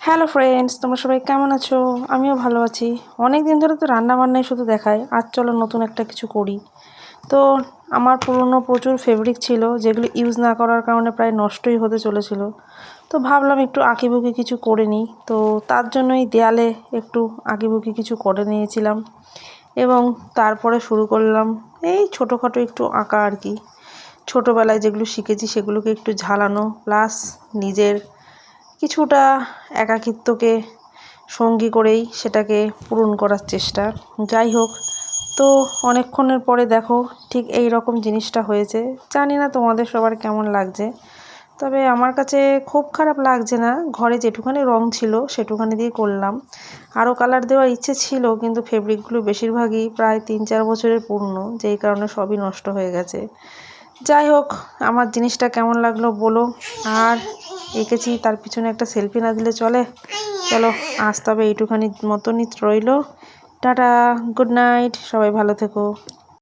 Hello friends, তোমরা সবাই কেমন আছো? আমিও ভালো আছি। অনেক দিন ধরে তো রান্নাবান্নাই শুধু দেখায়, আজ চলো নতুন একটা কিছু করি। তো আমার পুরনো প্রচুর ফেব্রিক ছিল, যেগুলো ইউজ না করার কারণে প্রায় নষ্টই হতে চলেছিল। তো ভাবলাম একটু আঁকিবুকি কিছু করে নিই। তো তার জন্যই দেয়ালে একটু আঁকিবুকি কিছু করে নিয়েছিলাম এবং তারপরে শুরু করলাম এই ছোটোখাটো একটু আঁকা আর কি। ছোটোবেলায় যেগুলো শিখেছি সেগুলোকে একটু ঝালানো, প্লাস নিজের কিছুটা একাকিত্বকে সঙ্গী করেই সেটাকে পূরণ করার চেষ্টা। যাই হোক, তো অনেকক্ষণের পরে দেখো ঠিক এই রকম জিনিসটা হয়েছে। জানি না তোমাদের সবার কেমন লাগছে, তবে আমার কাছে খুব খারাপ লাগছে না। ঘরে যেটুখানি রং ছিল সেটুখানি দিয়ে করলাম। আরও কালার দেওয়ার ইচ্ছে ছিল, কিন্তু ফেব্রিকগুলো বেশিরভাগই প্রায় 3-4 বছরের পুরনো, যেই কারণে সবই নষ্ট হয়ে গেছে। যাই হোক, আমার জিনিসটা কেমন লাগলো বলো। আর এঁকেছি, তার পিছনে একটা সেলফি না দিলে চলে। চলো, আজ তবে এইটুখানি মতনই রইলো। টাটা, গুড নাইট, সবাই ভালো থেকো।